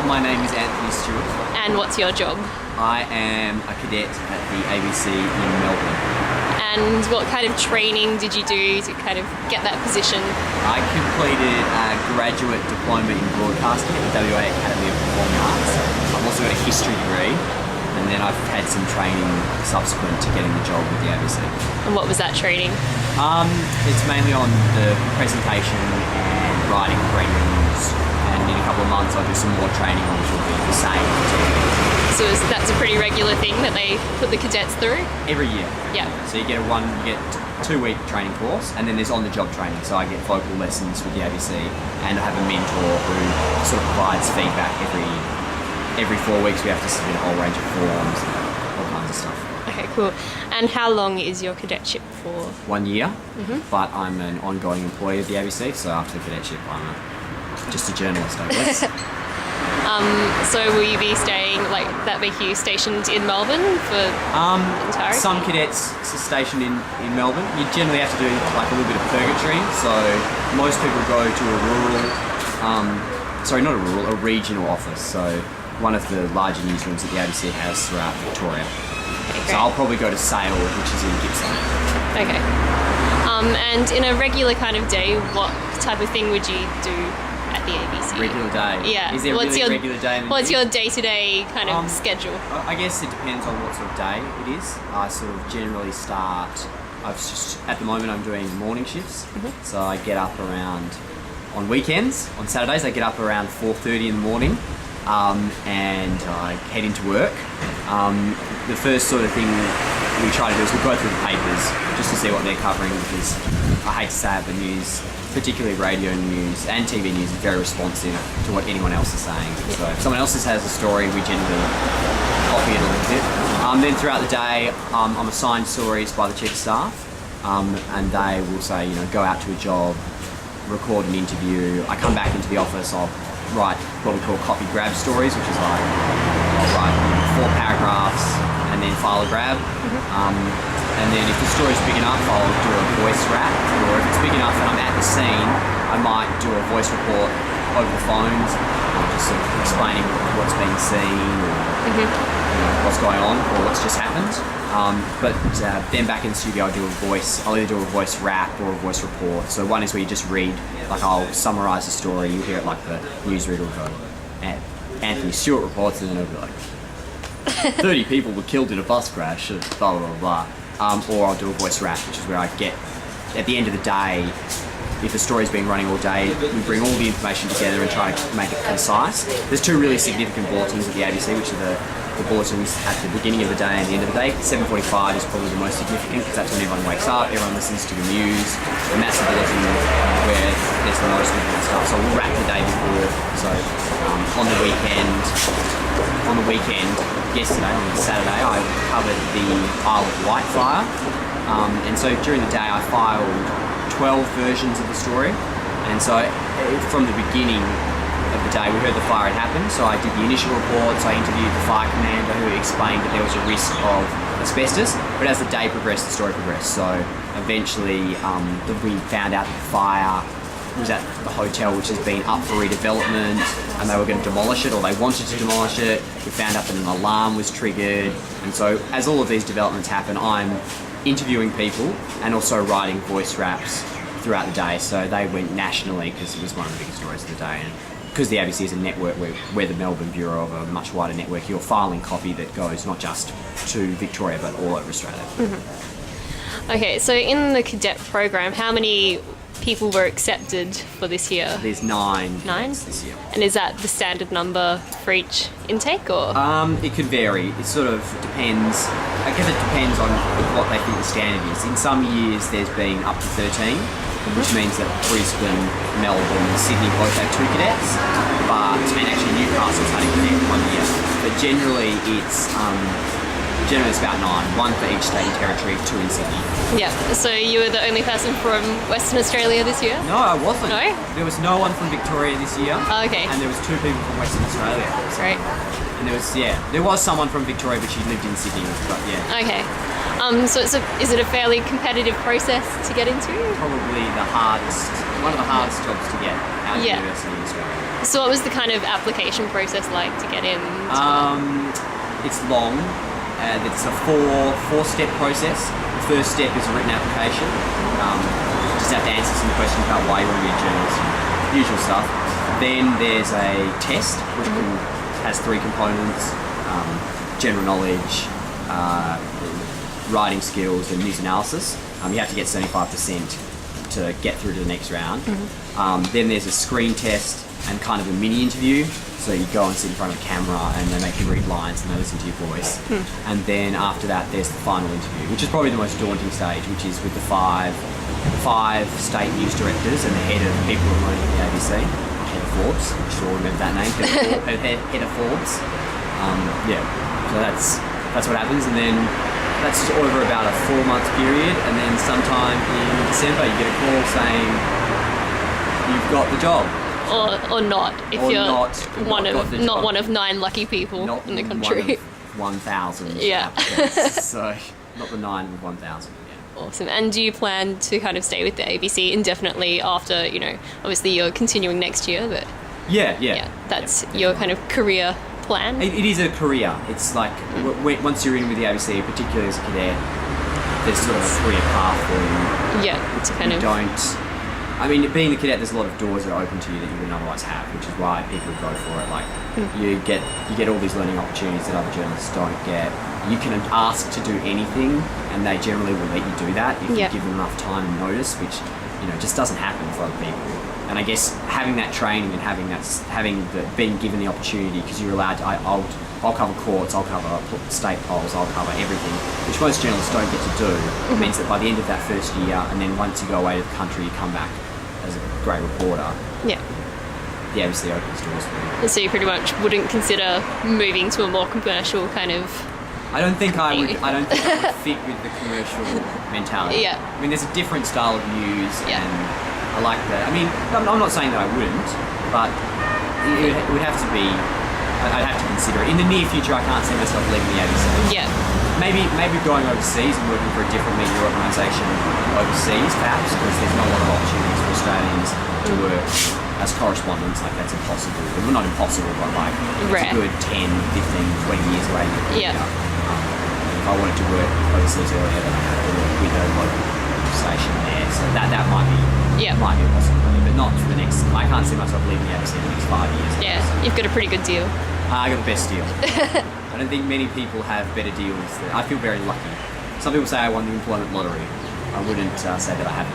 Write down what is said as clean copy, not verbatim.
My name is Anthony Stewart. And what's your job? I am a cadet at the ABC in Melbourne. And what kind of training did you do to kind of get that position? I completed a graduate diploma in broadcasting at the WA Academy of Performing Arts. I've also got a history degree, and then I've had some training subsequent to getting the job with the ABC. And what was that training? It's mainly on the presentation and writing print news, and in a couple of months I'll do some more training on which will be the same. So that's a pretty regular thing that they put the cadets through? Every year. Yeah. So you get 2-week training course, and then there's on-the-job training. So I get vocal lessons with the ABC, and I have a mentor who sort of provides feedback every 4 weeks. We have to submit a whole range of forms and all kinds of stuff. Okay, cool. And how long is your cadetship for? 1 year, but I'm an ongoing employee of the ABC, so after the cadetship I'm just a journalist, I guess. So will you be staying, like, that make you stationed in Melbourne for entirety? Some cadets are stationed in Melbourne. You generally have to do like a little bit of purgatory, so most people go to a regional office, so one of the larger newsrooms that the ABC has throughout Victoria. Okay, so I'll probably go to Sale, which is in Gippsland. Okay. And in a regular kind of day, what type of thing would you do at the ABC? Regular day? Yeah. Is there regular day? What's your day-to-day kind of schedule? I guess it depends on what sort of day it is. I sort of generally start, at the moment I'm doing morning shifts, so I get up around, on weekends, on Saturdays I get up around 4:30 in the morning, and I head into work. The first sort of thing we try to do is we go through the papers just to see what they're covering, because I hate to say it, the news, particularly radio news and TV news, is very responsive to what anyone else is saying. So if someone else has a story, we generally copy it a little bit. Then throughout the day, I'm assigned stories by the chief of staff, and they will say, go out to a job, record an interview. I come back into the office, I'll write what we call copy grab stories, which is like, I'll write 4 paragraphs and then file a grab. And then if the story's big enough, I'll do a voice rap, or if it's big enough and I'm at the scene, I might do a voice report over the phones, just sort of explaining what's being seen, or what's going on, or what's just happened. But then back in the studio, I'll either do a voice rap or a voice report. So one is where you just read, like I'll summarise the story, you hear it like the newsreader will go, Anthony Stewart reports, and then it'll be like, 30 people were killed in a bus crash, blah, blah, blah, blah. Or I'll do a voice rap, which is where I get, at the end of the day, if the story's been running all day, we bring all the information together and try to make it concise. There's 2 really significant bulletins at the ABC, which are the bulletins at the beginning of the day and the end of the day. 7:45 is probably the most significant, because that's when everyone wakes up, everyone listens to the news, and that's the bulletin where there's the most important stuff. So we'll wrap the day before. So on the weekend, yesterday, on Saturday, I covered the Isle of Wight fire. And so during the day I filed 12 versions of the story. And so from the beginning of the day we heard the fire had happened, so I did the initial reports, I interviewed the fire commander who explained that there was a risk of asbestos, but as the day progressed the story progressed. So eventually we found out that the fire was at the hotel, which has been up for redevelopment, and they were going to demolish it, or they wanted to demolish it. We found out that an alarm was triggered, and so as all of these developments happen, I'm interviewing people and also writing voice raps throughout the day. So they went nationally because it was one of the biggest stories of the day, and because the ABC is a network, we're the Melbourne bureau of a much wider network, you're filing copy that goes not just to Victoria but all over Australia. Okay, so in the cadet program, how many people were accepted for this year? There's 9. 9? This year. And is that the standard number for each intake, or? It could vary. It sort of depends. I guess it depends on what they think the standard is. In some years there's been up to 13, which means that Brisbane, Melbourne and Sydney both have 2 cadets, and actually Newcastle's had a cadet 1 year. But generally it's about 9, 1 for each state and territory, 2 in Sydney. Yeah, so you were the only person from Western Australia this year? No, I wasn't. No? There was no one from Victoria this year. Oh, okay. And there was 2 people from Western Australia. Great. And there was someone from Victoria, but she lived in Sydney, but yeah. Okay. So is it a fairly competitive process to get into? Probably one of the hardest jobs to get out of university in Australia. So what was the kind of application process like to get in? It's long. It's a four-step process. The first step is a written application. You just have to answer some questions about why you want to be a journalist, usual stuff. Then there's a test, which has 3 components: general knowledge, writing skills, and news analysis. You have to get 75% to get through to the next round. Then there's a screen test and kind of a mini interview. So you go and sit in front of a camera and they make you read lines and they listen to your voice. And then after that, there's the final interview, which is probably the most daunting stage, which is with the five state news directors and the head of people and learning at the ABC, head of Forbes. I'm sure you'll remember that name, head of Forbes. So that's what happens, and then that's over about a 4-month period, and then sometime in December you get a call saying you've got the job. Or not, if or you're not one of 9 lucky people in the country. Not one of 1,000 Yeah. applicants. So not the 9 of 1,000. Yeah. Awesome. And do you plan to kind of stay with the ABC indefinitely after, obviously you're continuing next year, but that's your kind of career plan? It is a career. It's like once you're in with the ABC, particularly as a cadet, there's sort of a career path for you. Yeah, to kind of... being a cadet, there's a lot of doors that are open to you that you wouldn't otherwise have, which is why people go for it. Like, you get all these learning opportunities that other journalists don't get. You can ask to do anything, and they generally will let you do that if you give them enough time and notice, which just doesn't happen for other people. And I guess having that training and being given the opportunity, because you're allowed to, I'll cover courts, I'll cover state polls, I'll cover everything, which most journalists don't get to do. It means that by the end of that first year, and then once you go away to the country, you come back as a great reporter. Yeah. The ABC opens doors for you. So you pretty much wouldn't consider moving to a more commercial kind of... I don't think I would fit with the commercial mentality. Yeah. There's a different style of news, and I like that. I'm not saying that I wouldn't, but it would have to be... I'd have to consider it. In the near future, I can't see myself leaving the ABC. Yeah. Maybe going overseas and working for a different media organisation overseas, perhaps, because there's not a lot of opportunities for Australians to work as correspondents. Like, that's impossible. Well, not impossible, but it's a good 10, 15, 20 years away. Yeah. If I wanted to work overseas earlier, then I'd have to work with a local station there. So that might be a possibility, but not for the next... I can't see myself leaving the ABC in the next 5 years. Yeah, you've got a pretty good deal. I got the best deal. I don't think many people have better deals. I feel very lucky. Some people say I won the employment lottery. I wouldn't say that I haven't.